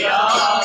Yeah.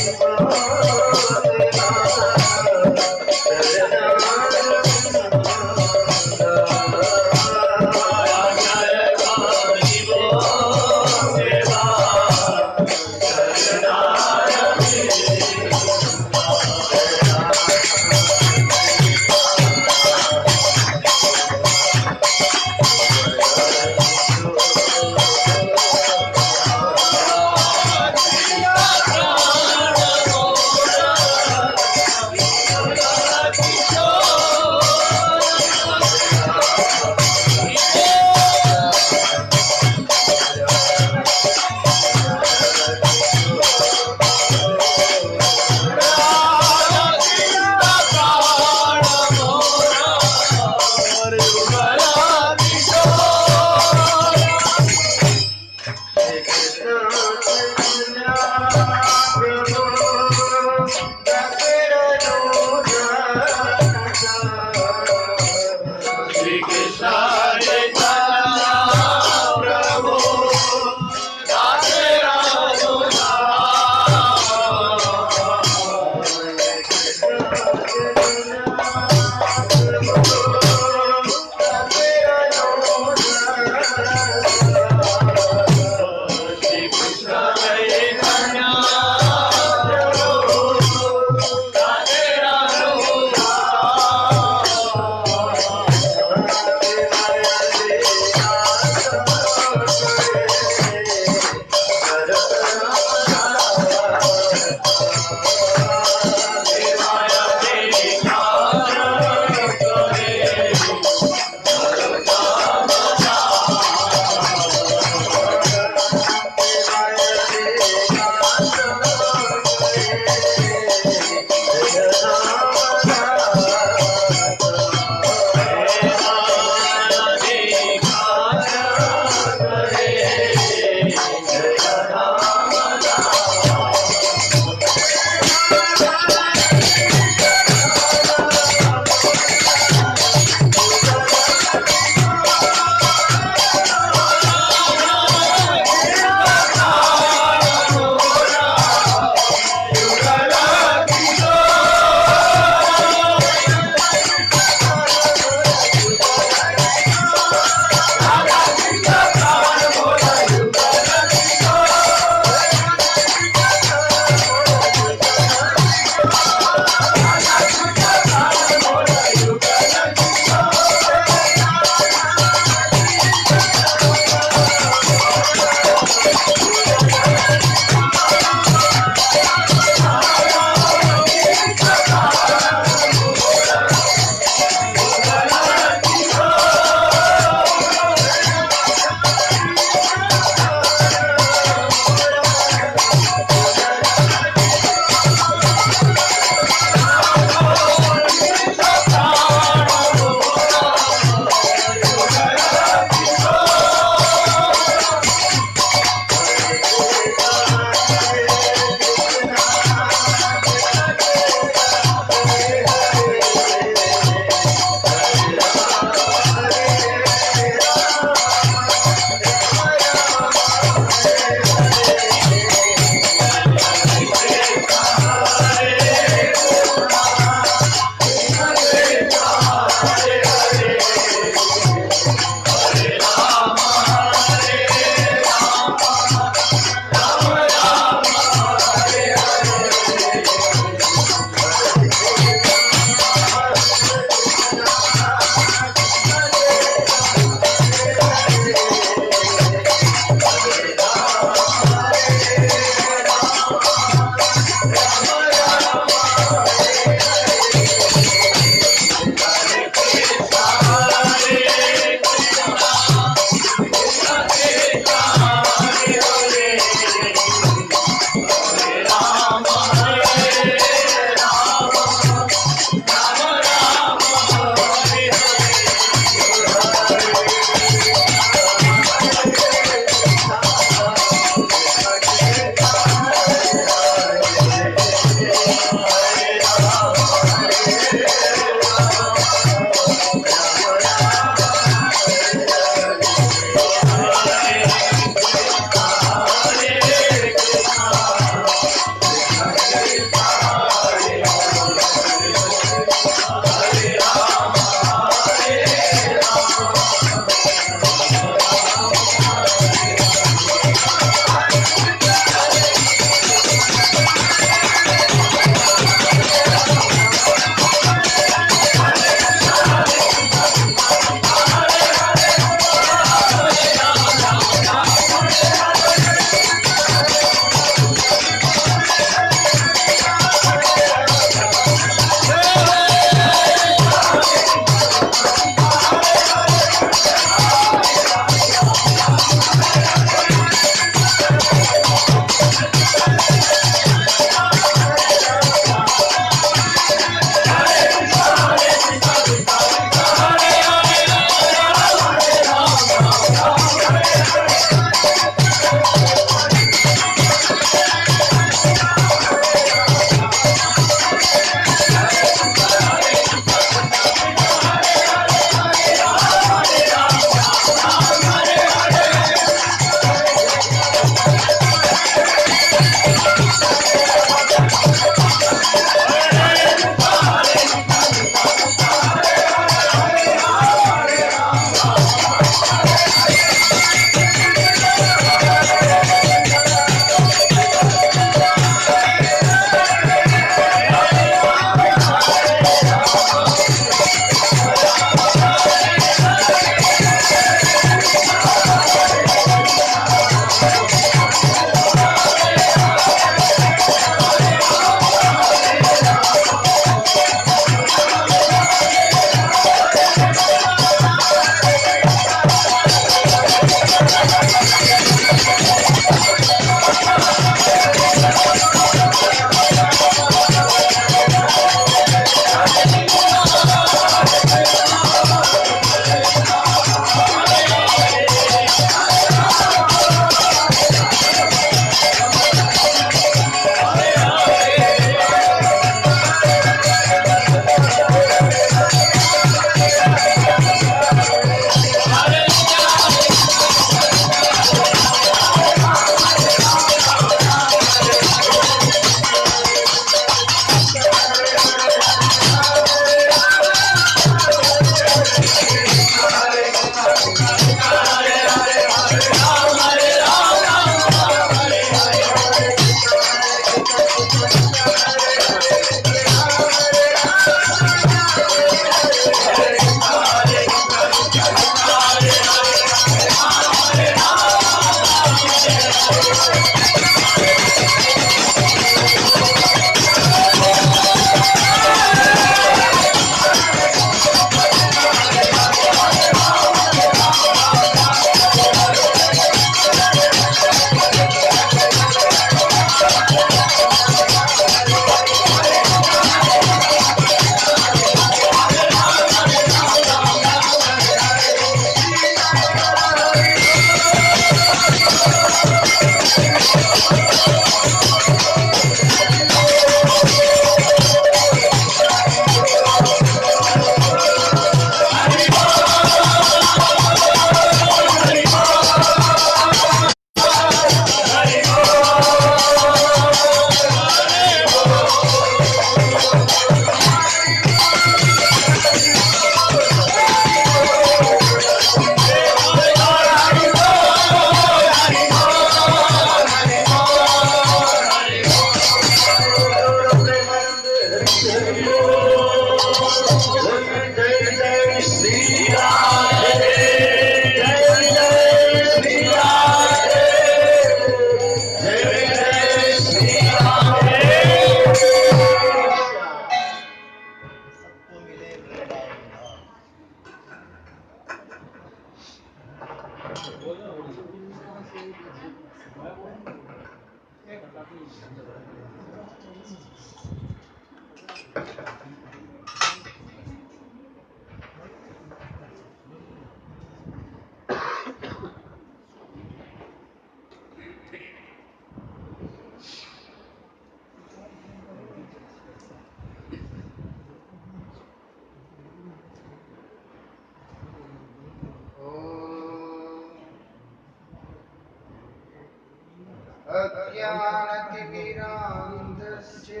अज्ञानतिमिरान्धस्य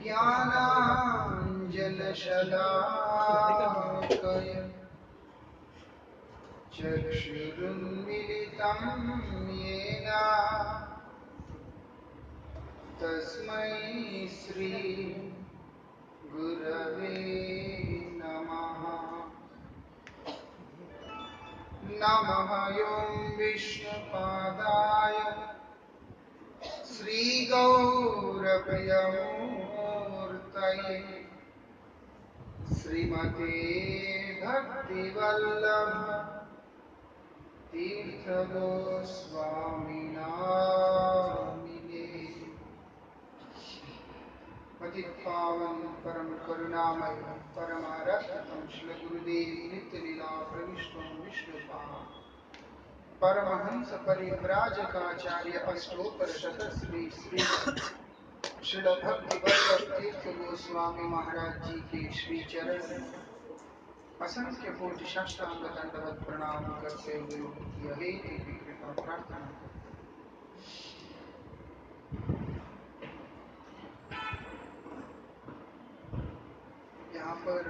ज्ञानाञ्जनशलाकय चक्षुरुन्मिलितं येन तस्मै श्री गुरवे नमः। नमः ॐ विष्णुपादाय श्रीगौरप्रियमूर्तये श्रीमते भक्तिवल्लभ तीर्थ गोस्वामी नामिने। पतित पावन परम करुणामय परमारक्षितम श्री गुरुदेव नित्य लीला प्रविष्टम विष्णुपाद परमहंस परिव्राजकाचार्य अष्टोत्तर शत श्री श्री श्रील भक्ति वल्लभ तीर्थ गोस्वामी महाराज जी के श्री चरण असंख्य कोटि साष्टांग दंडवत प्रणाम करते हुए यही की कृपा प्रार्थना। यहाँ पर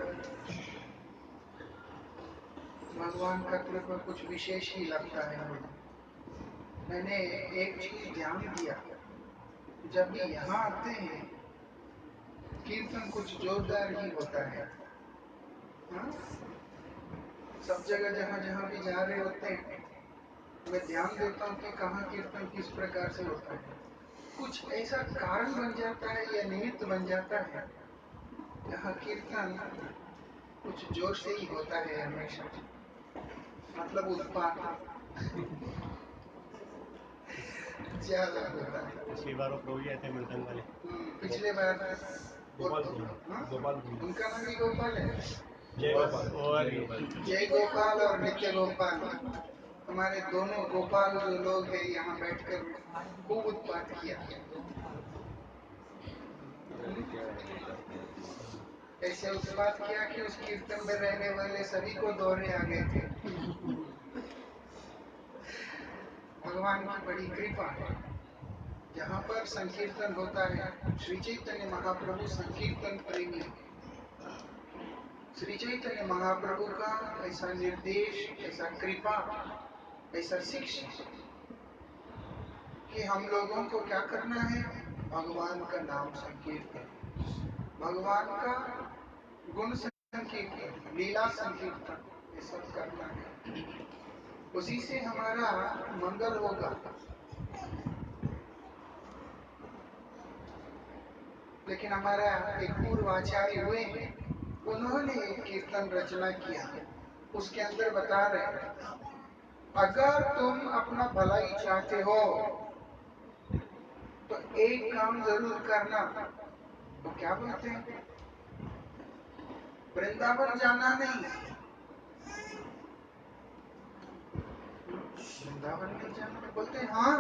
भगवान का कृपा कुछ विशेष ही लगता है मुझे। मैंने एक चीज ध्यान दिया, जब भी यहाँ आते हैं कीर्तन कुछ जोरदार ही होता है। हाँ? सब जगह जहाँ जहाँ भी जा रहे होते हैं मैं ध्यान देता हूँ कि कहाँ कीर्तन किस प्रकार से होता है। कुछ ऐसा कारण बन जाता है या निमित्त बन जाता है, यहाँ कीर्तन कुछ जोर से ही होता है हमेशा, मतलब उत्पात ज्यादा होता है। पिछली बार प्रभु जी आए थे मृदंग वाले। पिछले बार गोपाल उनका नाम भी गोपाल है। जय गोपाल और नित्य गोपाल, हमारे दोनों गोपाल जो लोग हैं यहाँ बैठकर खूब उत्पात किया। ऐसे उत्पात किया कि उस कीर्तन में रहने वाले सभी को दौरे आ गए थे। भगवान की बड़ी कृपा है। जहाँ पर संकीर्तन होता है, श्री चैतन्य महाप्रभु संकीर्तन प्रेमी। श्री चैतन्य महाप्रभु का ऐसा निर्देश, ऐसा कृपा, ऐसा शिक्षा कि हम लोगों को क्या करना है, भगवान का नाम संकीर्तन, भगवान का गुण संकीर्तन, लीला संकीर्तन, ये सब करना है। उसी से हमारा मंगल होगा। लेकिन हमारा एक पूर्व आचार्य हुए, उन्होंने एक कीर्तन रचना किया, उसके अंदर बता रहे अगर तुम अपना भलाई चाहते हो तो एक काम जरूर करना। तो क्या बोलते हैं, वृंदावन जाना नहीं, वृंदावन नहीं जाना। बोलते हैं हाँ,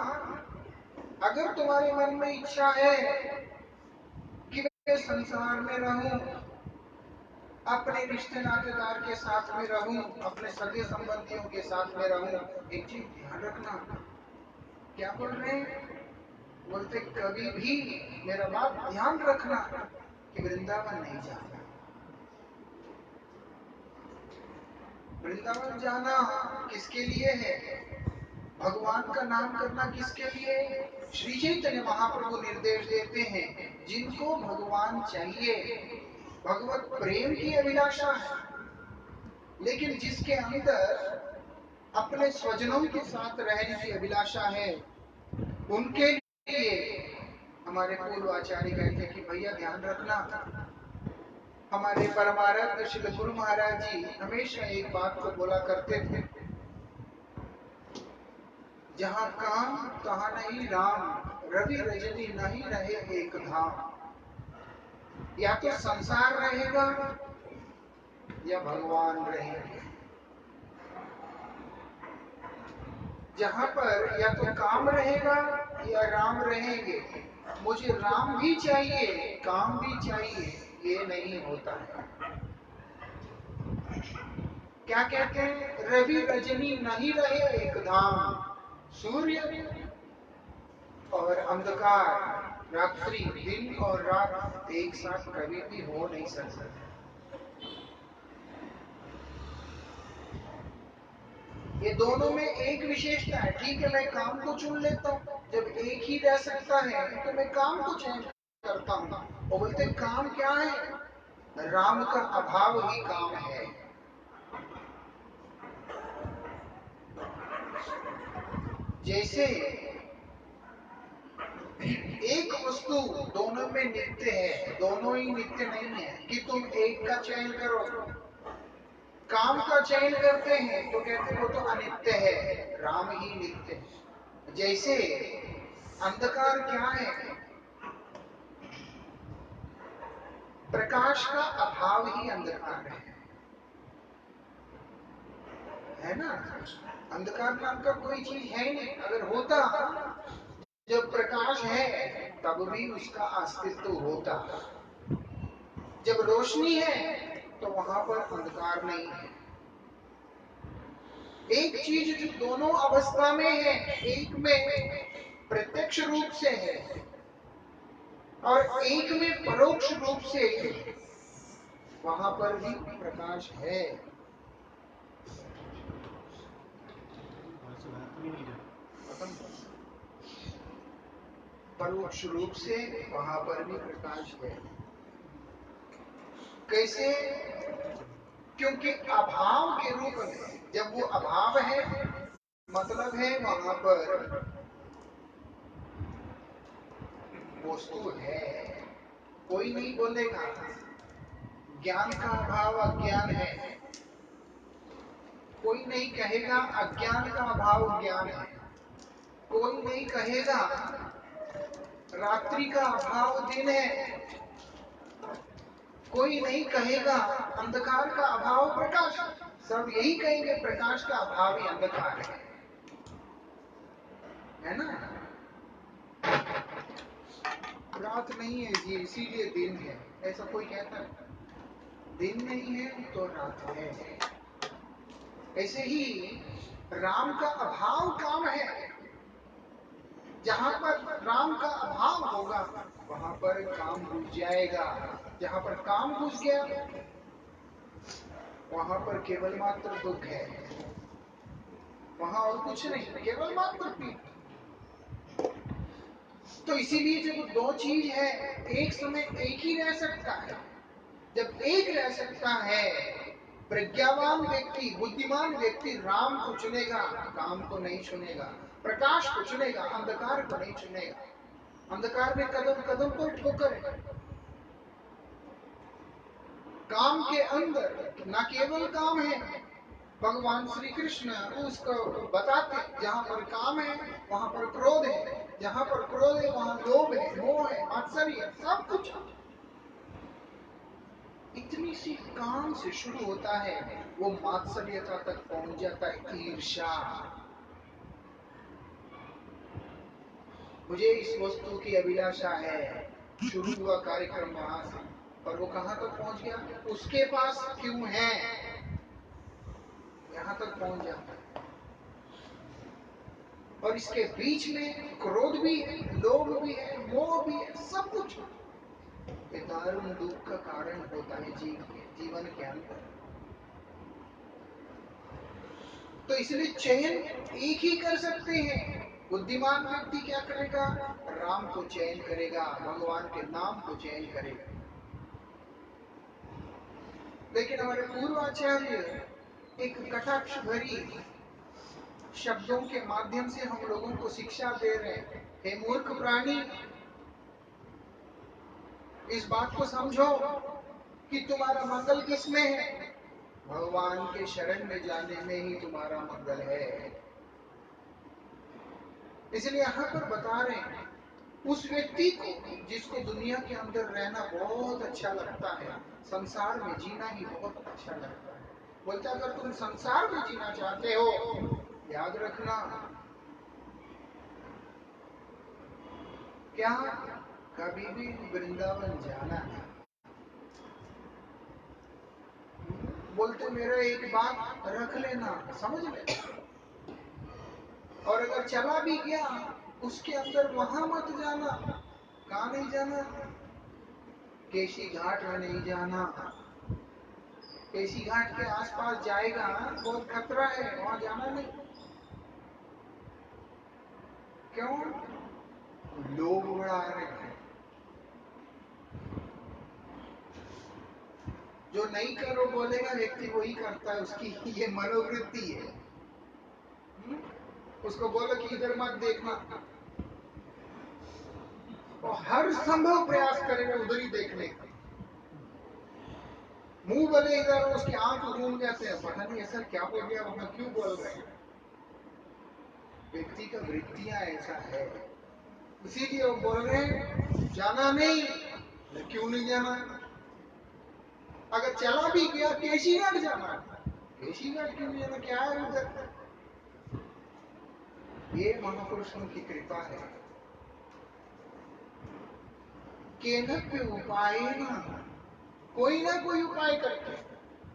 अगर तुम्हारे मन में इच्छा है कि मैं संसार में रहूं, अपने रिश्ते नातेदार के साथ में रहूं, अपने सगे संबंधियों के साथ में रहूं, एक चीज ध्यान रखना। क्या बोल रहे हैं, बोलते कभी भी मेरा बात ध्यान रखना कि वृंदावन नहीं जाना। वृंदावन जाना किसके लिए है, भगवान का नाम करना किसके लिए। श्री चैतन्य महाप्रभु निर्देश देते हैं जिनको भगवान चाहिए, भगवत प्रेम की अभिलाषा है, लेकिन जिसके अंदर अपने स्वजनों के साथ रहने की अभिलाषा है, उनके लिए हमारे पूर्व आचार्य कहते हैं कि भैया ध्यान रखना। हमारे परमाराध्य श्री गुरु महाराज जी हमेशा एक बात को बोला करते थे, जहाँ काम तहाँ नहीं राम, रवि रजनी नहीं रहे एक धाम। या तो संसार रहेगा या भगवान रहेंगे। जहाँ पर या तो काम रहेगा या राम रहेंगे। मुझे राम भी चाहिए, काम भी चाहिए, ये नहीं होता है। क्या कहते हैं, रवि रजनी नहीं रहे एक धाम, सूर्य और अंधकार, रात्रि, दिन और रात एक साथ कभी भी हो नहीं सकता। ये दोनों में एक विशेषता है। ठीक है, मैं काम को चुन लेता हूँ, जब एक ही रह सकता है तो मैं काम को चयन करता हूँ। वो बोलते काम क्या है, राम का अभाव ही काम है। जैसे एक वस्तु दोनों में नित्य है, दोनों ही नित्य नहीं है कि तुम एक का चयन करो। काम का चयन करते हैं तो कहते हैं वो तो अनित्य है, राम ही लिखते हैं। जैसे अंधकार क्या है? प्रकाश का अभाव ही अंधकार है ना? अंधकार नाम का कोई चीज है नहीं। अगर होता, जब प्रकाश है तब भी उसका अस्तित्व होता। जब रोशनी है तो वहां पर अंधकार नहीं है। एक चीज जो दोनों अवस्था में है, एक में प्रत्यक्ष रूप से है और एक में परोक्ष रूप से है, वहां पर भी प्रकाश है। परोक्ष रूप से वहां पर भी प्रकाश है। कैसे? क्योंकि अभाव के रूप में, जब वो अभाव है मतलब है वहां पर वस्तु है। कोई नहीं बोलेगा ज्ञान का अभाव अज्ञान है, कोई नहीं कहेगा अज्ञान का अभाव ज्ञान है, कोई नहीं कहेगा रात्रि का अभाव दिन है, कोई नहीं कहेगा अंधकार का अभाव प्रकाश। सब यही कहेंगे प्रकाश का अभाव ही अंधकार है ना? रात नहीं है जी इसीलिए दिन है, ऐसा कोई कहता है? दिन नहीं है तो रात है। ऐसे ही राम का अभाव काम है। जहां पर राम का अभाव होगा वहां पर काम घुस जाएगा। जहां पर काम घुस गया वहां पर केवल मात्र दुख है, वहां और कुछ नहीं, केवल मात्र पीठ। तो इसीलिए जब दो चीज है एक समय एक ही रह सकता है। जब एक रह सकता है, प्रज्ञावान व्यक्ति, बुद्धिमान व्यक्ति राम को चुनेगा, काम को नहीं चुनेगा। प्रकाश को चुनेगा, अंधकार को नहीं चुनेगा। अंधकार में कदम कदम पर ठोकर है। काम के अंदर न केवल काम है, भगवान श्री कृष्ण उसको बताते, जहां पर काम है वहां पर क्रोध है, जहां पर क्रोध है वहां लोभ है, मोह है, मात्सर्य, सब कुछ। इतनी सी काम से शुरू होता है, वो मात्सर्यता तक पहुंच जाता है, ईर्ष्या। मुझे इस वस्तु की अभिलाषा है, शुरू हुआ कार्यक्रम वहां से, और वो कहां तक पहुंच गया? उसके पास क्यों है, यहां तक पहुंच जाता है। और इसके बीच में क्रोध भी है, लोभ भी है, मोह भी है, सब कुछ। ये दारुण दुख का कारण होता है जीवन के अंदर। तो इसलिए चयन एक ही कर सकते हैं। बुद्धिमान व्यक्ति क्या करेगा? राम को चयन करेगा, भगवान के नाम को चयन करेगा। लेकिन हमारे पूर्वाचार्य एक कटाक्ष भरी शब्दों के माध्यम से हम लोगों को शिक्षा दे रहे हैं। हे मूर्ख प्राणी, इस बात को समझो कि तुम्हारा मंगल किसमें है? भगवान के शरण में जाने में ही तुम्हारा मंगल है। इसलिए यहाँ पर बता रहे हैं उस व्यक्ति को जिसको दुनिया के अंदर रहना बहुत अच्छा लगता है, संसार में जीना ही बहुत अच्छा लगता है, बोलते अगर तुम संसार में जीना चाहते हो, याद रखना क्या कभी भी वृंदावन जाना है। बोलते मेरा एक बात रख लेना, समझ ले, और अगर चला भी गया उसके अंदर वहां मत जाना। कहाँ नहीं जाना? केशी घाट में नहीं जाना। केशी घाट के आसपास जाएगा बहुत खतरा है, वहां जाना नहीं। क्यों? लोग उड़ा रहे हैं। जो नहीं करो बोलेगा व्यक्ति वही करता है, उसकी ये मनोवृत्ति है। उसको बोलो कि इधर मत देखना, और हर संभव प्रयास करेगा उधर ही देखने का। मुंह बोले इधर, उसकी आंख घूम जाते हैं, पता नहीं ऐसा क्या हो गया, वहां क्यों बोल रहे हैं। व्यक्ति का वृत्तियां ऐसा है, इसीलिए वो बोल रहे हैं जाना नहीं। क्यों नहीं जाना? अगर चला भी गया केशीगढ़ जाना, केशीगढ़ क्यों नहीं जाना? क्या है उधर? ये महापुरुषों की कृपा है। केनप्य उपाय ना, कोई ना कोई उपाय करके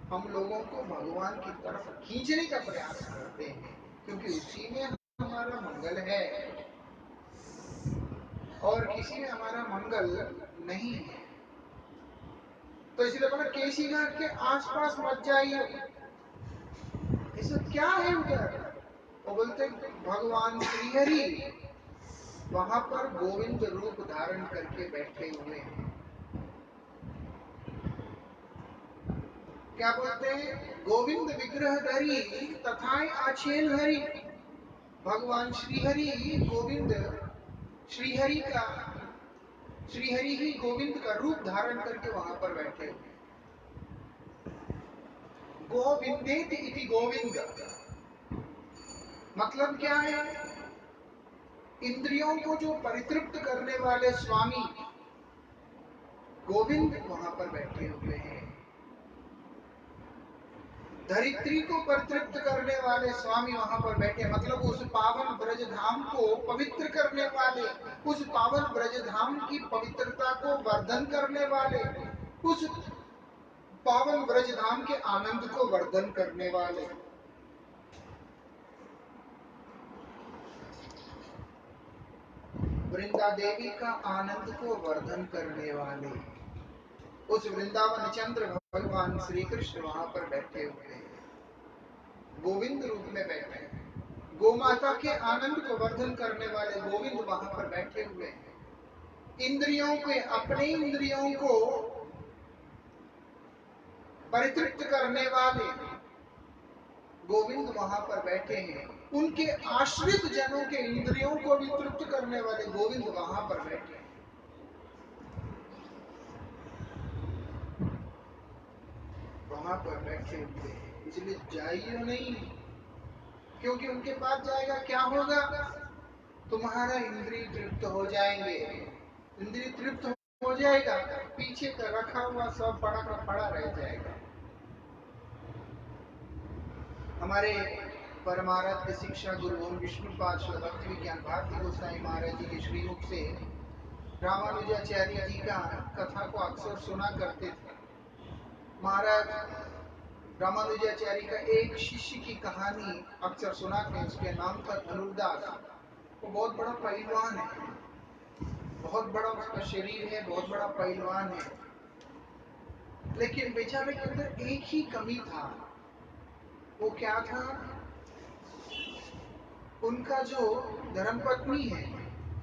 हम लोगों को भगवान की तरफ खींचने का प्रयास करते हैं, क्योंकि उसी में हमारा मंगल है और किसी में हमारा मंगल नहीं है। तो इसलिए बोला केशीघाट के आसपास मत जाइए। ऐसा क्या है उधर? वो बोलते भगवान श्रीहरि वहां पर गोविंद रूप धारण करके बैठे हुए हैं। क्या बोलते हैं? गोविंद विग्रह धरी तथाय आछेल हरि। भगवान श्रीहरि गोविंद, श्रीहरि ही गोविंद का रूप धारण करके वहां पर बैठे हुए। गोविंदेति इति गोविंद मतलब क्या है? इंद्रियों को जो परितृप्त करने वाले स्वामी गोविंद वहां पर बैठे हुए हैं। धरित्री को परितृप्त करने वाले स्वामी वहां पर बैठे, मतलब उस पावन ब्रज धाम को पवित्र करने वाले, उस पावन ब्रज धाम की पवित्रता को वर्धन करने वाले, उस पावन ब्रज धाम के आनंद को वर्धन करने वाले। वृंदा देवी का आनंद को वर्धन करने वाले उस वृंदावन चंद्र भगवान श्री कृष्ण वहां पर बैठे हुए हैं, गोविंद रूप में बैठे हैं। गोमाता के आनंद को वर्धन करने वाले गोविंद वहां पर बैठे हुए हैं। इंद्रियों के, अपने इंद्रियों को परितृप्त करने वाले गोविंद वहां पर बैठे हैं। उनके आश्रित जनों के इंद्रियों को भी तृप्त करने वाले गोविंद वहां पर बैठे हैं। वहां पर बैठे हुए हैं, इसलिए जाइए नहीं, क्योंकि उनके पास जाएगा क्या होगा? तुम्हारा इंद्रिय तृप्त हो जाएंगे। इंद्रिय तृप्त हो जाएगा, पीछे का रखा हुआ सब पड़ा का पड़ा रह जाएगा। हमारे परमाराध्य शिक्षा गुरु ओम विष्णुपाद श्री भक्ति विज्ञान भारती गोसाई महाराज जी के श्रीमुख से रामानुजाचार्य जी का कथा को अक्सर सुना करते थे। महाराज रामानुजाचार्य का एक शिष्य की कहानी अक्सर सुनाते हैं, उसके नाम था धनुर्दास। वो बहुत बड़ा पहलवान है, बहुत बड़ा उसका शरीर है, बहुत बड़ा पहलवान है, लेकिन बेचारे के अंदर एक ही कमी था। वो क्या था? उनका जो धर्मपत्नी है,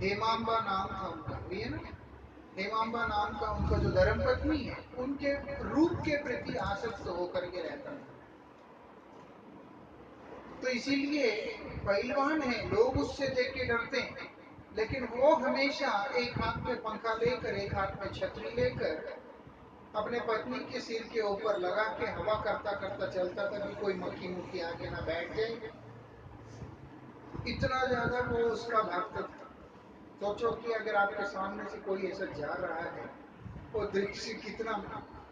हेमांबा नाम था उनका, ये ना हेमांबा नाम का उनका जो धर्मपत्नी है, उनके रूप के प्रति आसक्त होकर के रहता था। तो इसीलिए पहलवान है, लोग उससे देख के डरते हैं, लेकिन वो हमेशा एक हाथ में पंखा लेकर, एक हाथ में छतरी लेकर अपने पत्नी के सिर के ऊपर लगा के हवा करता करता चलता था कि कोई मक्खी मुक्खी आके ना बैठ जाए। इतना ज्यादा वो उसका भक्त था। सोचो कि अगर आपके सामने से कोई ऐसा जा रहा है, वो दृश्य कितना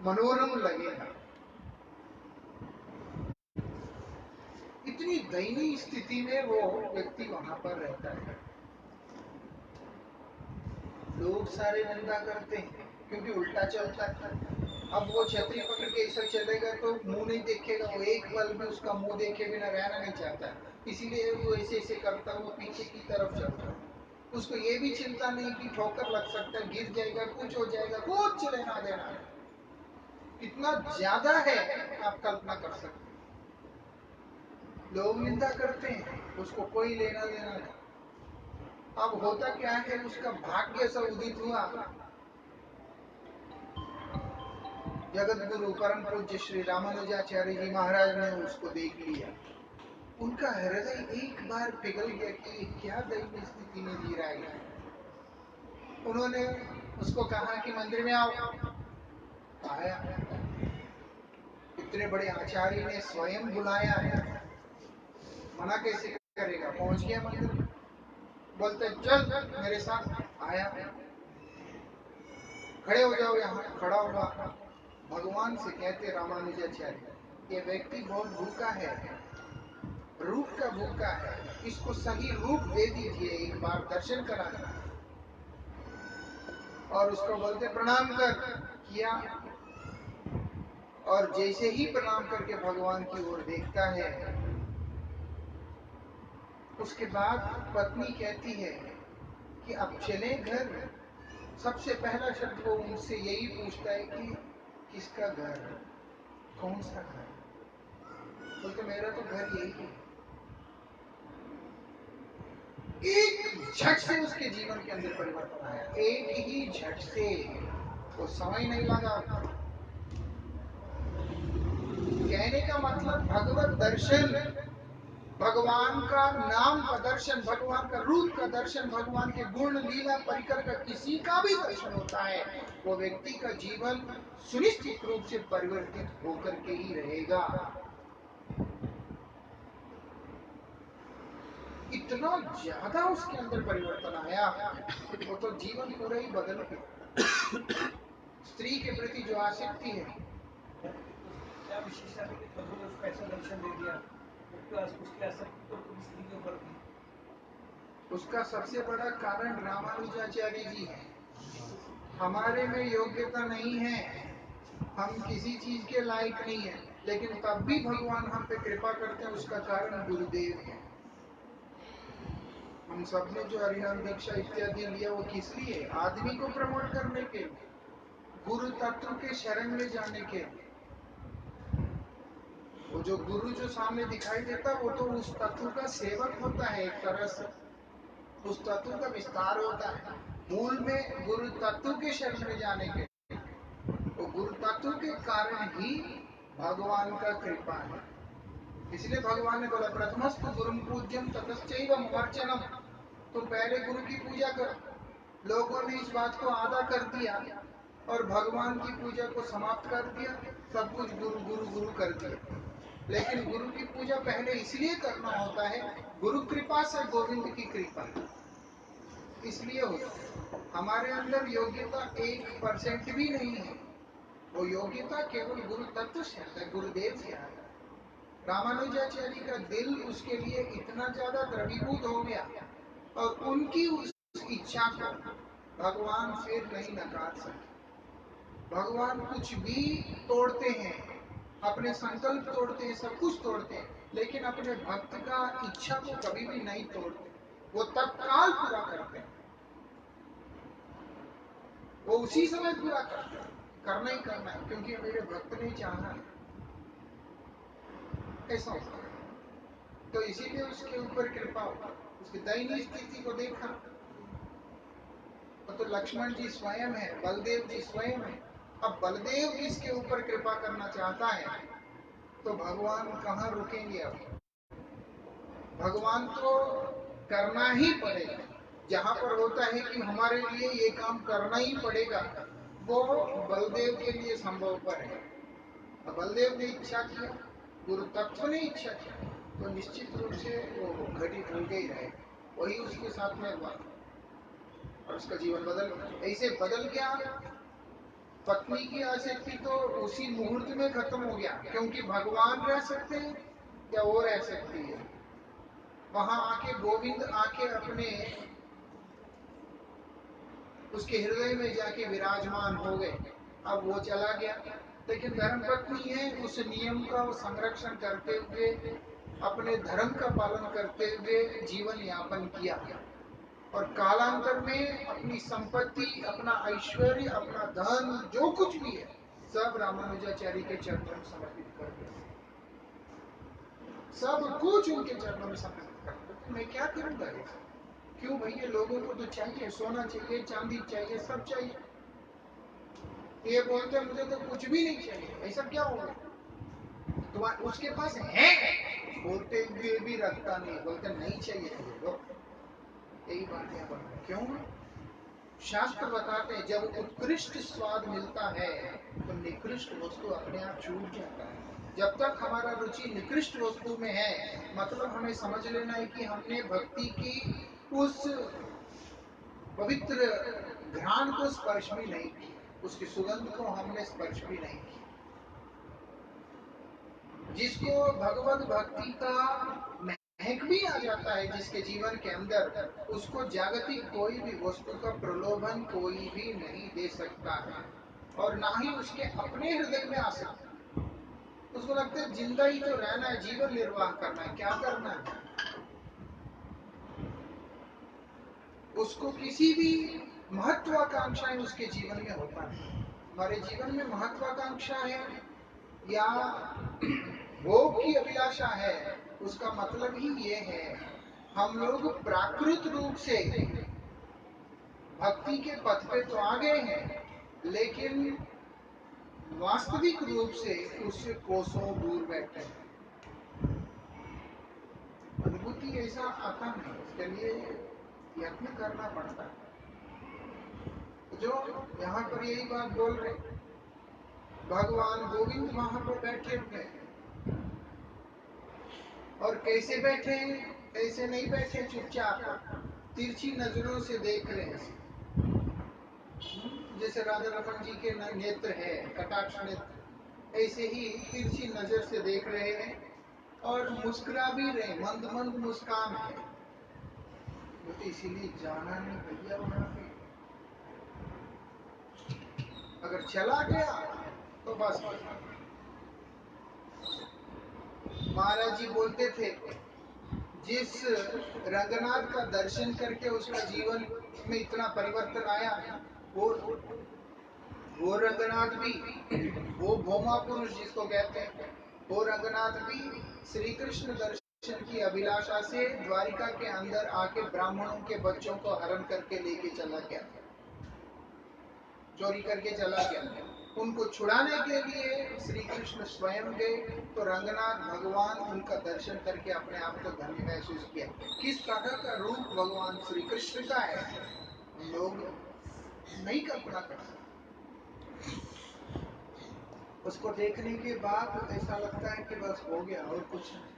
मनोरम लगेगा। इतनी दयनीय स्थिति में वो व्यक्ति वहां पर रहता है। लोग सारे निंदा करते हैं क्योंकि उल्टा चलता है। अब वो छतरी पकड़ के ऐसा चलेगा तो मुंह नहीं देखेगा, वो एक पल भी उसका मुंह देखे बिना रहना नहीं चाहता, इसीलिए वो ऐसे ऐसे करता हुआ पीछे की तरफ चलता है। उसको ये भी चिंता नहीं कि ठोकर लग सकता है, गिर जाएगा, कुछ हो जाएगा, कुछ लेना देना है। कितना ज्यादा है आप कल्पना कर सकते हैं। लोग निंदा करते हैं, उसको कोई लेना देना नहीं। अब होता क्या है, उसका भाग्य सा उदित हुआ। जगत गुरु परम पूज्य श्री रामानुजाचार्य जी महाराज ने उसको देख लिया। उनका हृदय एक बार पिघल गया कि क्या दयनीय स्थिति में जी रहा है। उन्होंने उसको कहा कि मंदिर में आओ। आया, इतने बड़े आचार्य ने स्वयं बुलाया है, मना कैसे करेगा? पहुंच गया मंदिर। बोलते चल मेरे साथ। आया, खड़े हो जाओ यहाँ। खड़ा हुआ, भगवान से कहते रामानुजाचार्य, ये व्यक्ति बहुत भूखा है, रूप का भूखा है, इसको सही रूप दे दीजिए, एक बार दर्शन करा। और उसको बोलते प्रणाम कर। किया, और जैसे ही प्रणाम करके भगवान की ओर देखता है, उसके बाद पत्नी कहती है कि अब चले घर। सबसे पहला शब्द वो उनसे यही पूछता है कि किसका घर, कौन सा घर। बोलते मेरा तो घर यही है। एक झट से उसके जीवन के अंदर परिवर्तन आया, एक ही झट से, वो समय नहीं लगा। कहने का मतलब भगवत दर्शन, भगवान का नाम का दर्शन, भगवान का रूप का दर्शन, भगवान के गुण लीला परिकर का किसी का भी दर्शन होता है, वो व्यक्ति का जीवन सुनिश्चित रूप से परिवर्तित होकर के ही रहेगा। इतना ज्यादा उसके अंदर परिवर्तन आया, वो तो जीवन पूरा ही बदल गया। स्त्री के प्रति जो आसक्ति है, क्या विशेषता है कि प्रभु ने उसको ऐसा दर्शन दे दिया, उसकी आसक्ति तो पूरी स्त्री के ऊपर थी। उसका सबसे बड़ा कारण रामानुजाचार्य जी है। हमारे में योग्यता नहीं है, हम किसी चीज के लायक नहीं है, लेकिन तब भी भगवान हम पे कृपा करते हैं, उसका कारण गुरुदेव है। हम सब ने जो हरिनाम दीक्षा इत्यादि लिया, वो किस लिए? आदमी को प्रमोट करने के, गुरु तत्व के शरण में जाने के। वो जो गुरु जो सामने दिखाई देता, वो तो उस तत्व का सेवक होता है, एक तरह से उस तत्व का विस्तार होता है। मूल में गुरु तत्व के शरण में जाने के, वो गुरु तत्व के कारण ही भगवान का कृपा है। इसलिए भगवान ने बोला प्रथमस्तु गुरुम पूज्यम ततश्चैव ममर्चनम, तो पहले गुरु की पूजा करो। लोगों ने इस बात को आधा कर दिया और भगवान की पूजा को समाप्त कर दिया, सब कुछ गुरु गुरु गुरु कर दिया। लेकिन गुरु की पूजा पहले इसलिए करना होता है, गुरु कृपा से गोविंद की कृपा, इसलिए होता है। हमारे अंदर योग्यता 1% भी नहीं है, वो योग्यता केवल गुरु तत्व से आता है, गुरुदेव से आता है। रामानुजाचार्य का दिल उसके लिए इतना ज्यादा द्रवीभूत हो गया, और उनकी उस इच्छा को भगवान फिर नहीं नकार सके। भगवान कुछ भी तोड़ते हैं, अपने संकल्प तोड़ते हैं, सब कुछ तोड़ते हैं, लेकिन अपने भक्त का इच्छा को कभी भी नहीं तोड़ते, वो तत्काल पूरा करते हैं, वो उसी समय पूरा करते हैं। करना ही करना है, क्योंकि मेरे भक्त ने चाहा है, ऐसा होता है। तो इसीलिए उसके ऊपर कृपा होता है। उसकी दयनीय स्थिति को देखा, तो लक्ष्मण जी स्वयं है, बलदेव जी स्वयं है। अब बलदेव किसके ऊपर कृपा करना चाहता है, तो भगवान कहाँ रुकेंगे? अब भगवान तो करना ही पड़ेगा। जहां पर होता है कि हमारे लिए ये काम करना ही पड़ेगा, वो बलदेव के लिए संभव पर है। अब बलदेव ने इच्छा किया, गुरु तत्व ने इच्छा किया, तो निश्चित रूप से वो घटित हो गई रहे। वही उसके साथ में हुआ और उसका जीवन बदल, ऐसे बदल गया। पत्नी की आसक्ति तो उसी मुहूर्त में खत्म हो गया, क्योंकि भगवान रह सकते हैं या वो रह सकती है। वहां आके गोविंद आके अपने उसके हृदय में जाके विराजमान हो गए। अब वो चला गया, लेकिन धर्म पत्नी है, उस नियम का वो संरक्षण करते हुए, अपने धर्म का पालन करते हुए जीवन यापन किया, और कालांतर में अपनी संपत्ति, अपना ऐश्वर्य, अपना धन, जो कुछ भी है, सब रामानुजाचार्य के चरणों में समर्पित कर दिया। सब कुछ उनके चरणों में समर्पित कर दिया। तो मैं क्या करूंगा? क्यों भैया, लोगों को तो चाहिए, सोना चाहिए, चांदी चाहिए, सब चाहिए। ये बोलते मुझे तो कुछ भी नहीं चाहिए, ऐसा क्या हो गया? तो उसके पास है, बोलते हुए भी रखता नहीं, बोलते नहीं चाहिए मुझे। यही बात यहाँ पर क्यों? शास्त्र बताते हैं जब उत्कृष्ट स्वाद मिलता है तो निकृष्ट वस्तु अपने आप छूट जाता है। जब तक हमारा रुचि निकृष्ट वस्तु में है, मतलब हमें समझ लेना है कि हमने भक्ति की उस पवित्र घ्राण को स्पर्श भी नहीं किया, उसकी सुगंध को हमने स्पर्श भी नहीं किया। जिसको भगवत भक्ति का महक भी आ जाता है जिसके जीवन के अंदर, उसको जागतिक कोई भी वस्तु का प्रलोभन कोई भी नहीं दे सकता है, और ना ही उसके अपने हृदय में आ सकता है। उसको लगता है जिंदा ही तो रहना है, जीवन निर्वाह करना है, क्या करना है। उसको किसी भी महत्वाकांक्षाएं उसके जीवन में होता है। हमारे जीवन में महत्वाकांक्षा है या भोग की अभिलाषा है, उसका मतलब ही ये है हम लोग प्राकृत रूप से भक्ति के पथ पे तो आ गए हैं, लेकिन वास्तविक रूप से उससे कोसों दूर बैठे हैं। अनुभूति ऐसा आता नहीं, इसके लिए यत्न करना पड़ता है। जो यहाँ पर यही बात बोल रहे, भगवान गोविंद वहां पर बैठे हुए, और कैसे बैठे हैं? ऐसे नहीं बैठे चुपचाप, तिरछी नजरों से देख रहे हैं। जैसे राधा रमन जी के नेत्र है, कटाक्ष नेत्र, ऐसे ही तिरछी नजर से देख रहे हैं और मुस्कुरा भी रहे, मंद मंद मुस्कान है। तो इसीलिए जाना नहीं भैया वहां पे, अगर चला गया तो बस। महाराज जी बोलते थे, जिस रंगनाथ का दर्शन करके उसका जीवन में इतना परिवर्तन आया, वो रंगनाथ भी, वो भोमा पुरुष जिसको कहते हैं, वो रंगनाथ भी श्री कृष्ण दर्शन की अभिलाषा से द्वारिका के अंदर आके ब्राह्मणों के बच्चों को हरण करके लेके चला गया, चोरी करके चला गया। उनको छुड़ाने के लिए श्री कृष्ण स्वयं गए, तो रंगनाथ भगवान उनका दर्शन करके अपने आप को धन्य महसूस किया। किस तरह का रूप भगवान श्री कृष्ण का है, हम लोग नहीं कल्पना कर सकते। उसको देखने के बाद ऐसा लगता है कि बस हो गया और कुछ नहीं।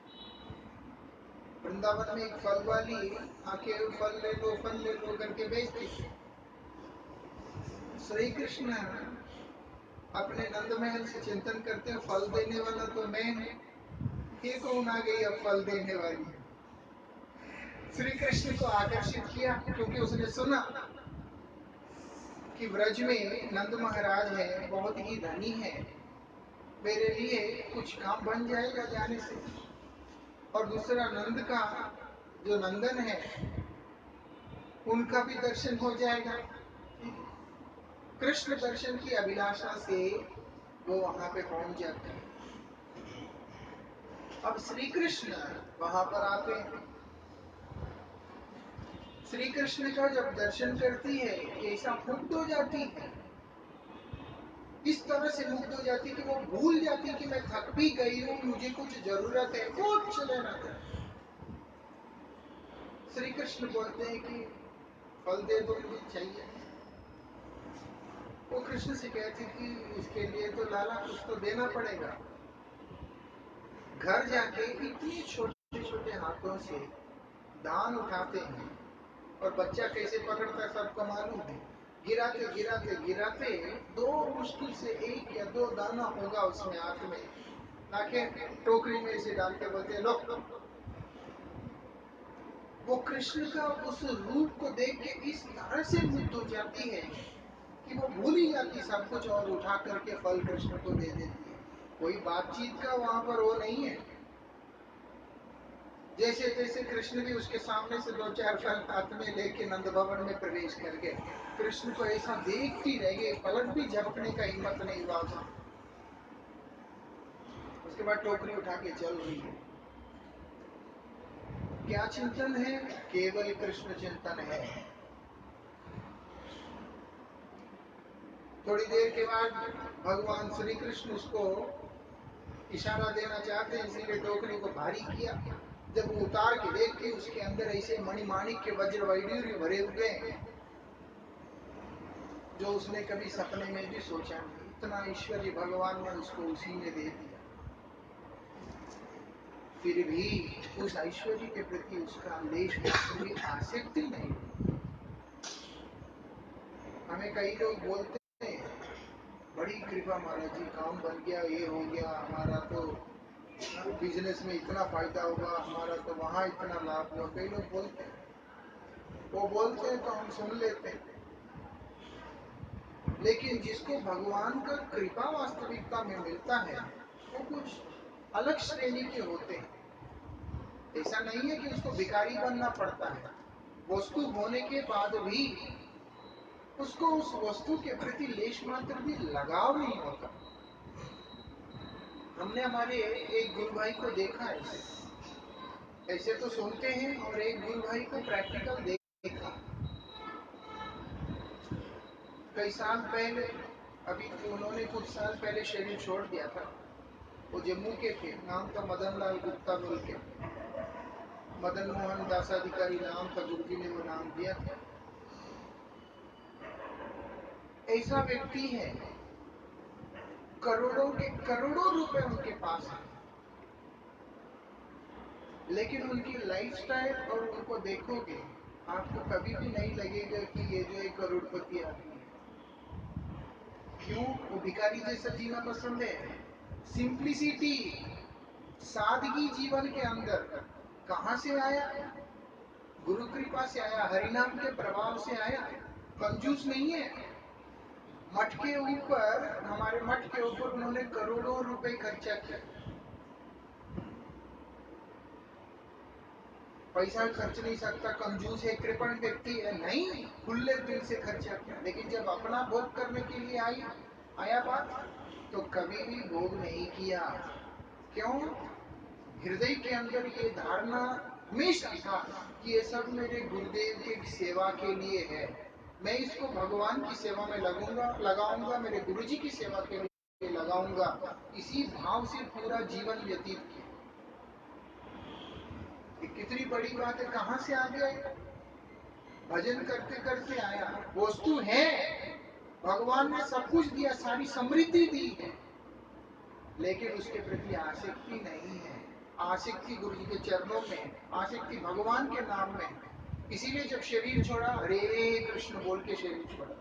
वृंदावन में एक फल वाली आके फल ले लो करके बेचती। श्री कृष्ण अपने नंद महल से चिंतन करते हैं, फल देने वाला तो मैं, ये कौन आ गई अब फल देने वाली। श्री कृष्ण को आकर्षित किया क्योंकि उसने सुना कि ब्रज में नंद महाराज है, बहुत ही धनी है, मेरे लिए कुछ काम बन जाएगा जाने से। और दूसरा, नंद का जो नंदन है उनका भी दर्शन हो जाएगा। कृष्ण दर्शन की अभिलाषा से वो वहां पे पहुंच जाते हैं। अब श्री कृष्ण वहां पर आते हैं। श्री कृष्ण का जब दर्शन करती है, ऐसा मुग्ध हो जाती है, इस तरह से मुग्ध हो जाती है कि वो भूल जाती है कि मैं थक भी गई हूँ, मुझे कुछ जरूरत है, कुछ लेना है। श्री कृष्ण बोलते हैं कि फल दे दो, मुझे चाहिए। वो कृष्ण से कहती कि इसके लिए तो लाला कुछ तो देना पड़ेगा। घर जाके इतने छोटे छोटे हाथों से दान उठाते हैं, और बच्चा कैसे पकड़ता है सबको मालूम है। गिराते गिराते गिराते दो, मुश्किल से एक या दो दाना होगा उसमें हाथ में, लाके टोकरी में इसे डाल के बोलते लो। वो कृष्ण का उस रूप को देख के इस तरह से मुग्ध हो जाती है कि वो भूल ही जाती सब कुछ और उठा करके फल कृष्ण को दे देती है। कोई बातचीत का वहां पर वो नहीं है। जैसे जैसे कृष्ण भी उसके सामने से दो चार फल हाथ में लेके नंद भवन में प्रवेश कर गए। कृष्ण को ऐसा देखती रह गई, पलक भी झपकने का हिम्मत नहीं हुआ उसको। उसके बाद टोकरी उठा के चल रही है। क्या चिंतन है? केवल कृष्ण चिंतन है। थोड़ी देर के बाद भगवान श्री कृष्ण उसको इशारा देना चाहते हैं, इसीलिए टोकरी को भारी किया। जब वो उतार के देखती, उसके अंदर ऐसे मणिमाणिक के वज्र वैडूर्य भरे हुए हैं जो उसने कभी सपने में भी सोचा नहीं। इतना ऐश्वर्य भगवान ने उसको उसी में दे दिया। फिर भी उस ऐश्वर्य के प्रति उसका लेश मात्र भी आसक्ति नहीं। हमें कई लोग बोलते हैं बड़ी कृपा महाराज जी, काम बन गया, ये हो गया, हमारा तो बिजनेस में इतना फायदा होगा, हमारा तो वहां इतना लाभ हुआ। कई लोग बोलते हैं, वो बोलते हैं तो हम सुन लेते हैं, लेकिन जिसको भगवान का कृपा वास्तविकता में मिलता है वो कुछ अलग श्रेणी के होते हैं। ऐसा नहीं है कि उसको भिखारी बनना पड़ता है, वस्तु होने के बाद भी उसको उस वस्तु के प्रति लेश मात्र भी लगाव नहीं होता। हमने हमारे एक गुरु भाई को देखा है, ऐसे तो सुनते हैं, और एक गुरु भाई को प्रैक्टिकल देखा। कई साल पहले, अभी तो उन्होंने कुछ साल पहले शरीर छोड़ दिया था। वो जम्मू के थे, नाम था मदन लाल गुप्ता बोल के, मदन मोहन दासाधिकारी नाम था, गुरु जी ने वो नाम दिया था। ऐसा व्यक्ति है, करोड़ों के करोड़ों रुपए उनके पास है, लेकिन उनकी लाइफस्टाइल और उनको देखोगे आपको कभी भी नहीं लगेगा कि ये जो एक करोड़पति आदमी है। क्यों? वो भिखारी जैसा जीना पसंद है। सिंप्लिसिटी, सादगी जीवन के अंदर कहां से आया? गुरु कृपा से आया, हरिनाम के प्रभाव से आया। कंजूस नहीं है। मठ के ऊपर, हमारे मठ के ऊपर उन्होंने करोड़ों रुपए खर्चा किया। पैसा खर्च नहीं सकता, कंजूस है, कृपण व्यक्ति है, नहीं, खुले दिल से खर्चा किया। लेकिन जब अपना भोग करने के लिए आया बात, तो कभी भी भोग नहीं किया। क्यों? हृदय के अंदर ये धारणा हमेशा था कि ये सब मेरे गुरुदेव की सेवा के लिए है, मैं इसको भगवान की सेवा में लगाऊंगा, मेरे गुरुजी की सेवा के लिए लगाऊंगा। इसी भाव से पूरा जीवन व्यतीत किया। कितनी बड़ी बात है। कहां से आ गया? भजन करते करते आया। वस्तु है, भगवान ने सब कुछ दिया, सारी समृद्धि दी है, लेकिन उसके प्रति आसक्ति नहीं है। आसक्ति गुरु जी के चरणों में, आसक्ति भगवान के नाम में। इसीलिए जब शरीर छोड़ा, हरे कृष्ण बोल के शरीर छोड़ा।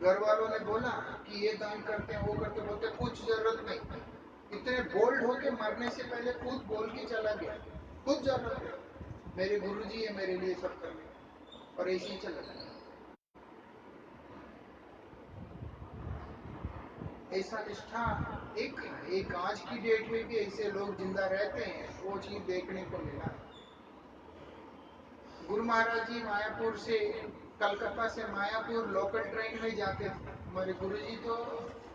घर वालों ने बोला कि ये दान करते हैं, वो करते, बोलते कुछ जरूरत नहीं। इतने बोल्ड होके मरने से पहले खुद बोल के चला गया, कुछ जरूरत नहीं, मेरे गुरुजी है मेरे लिए सब करने, और ऐसे ही चला गया। ऐसा निष्ठा एक आज की डेट में भी ऐसे लोग जिंदा रहते हैं, वो चीज देखने को मिला। गुरु महाराज जी मायापुर से, कलकत्ता से मायापुर लोकल ट्रेन में जाते थे। हमारे गुरुजी तो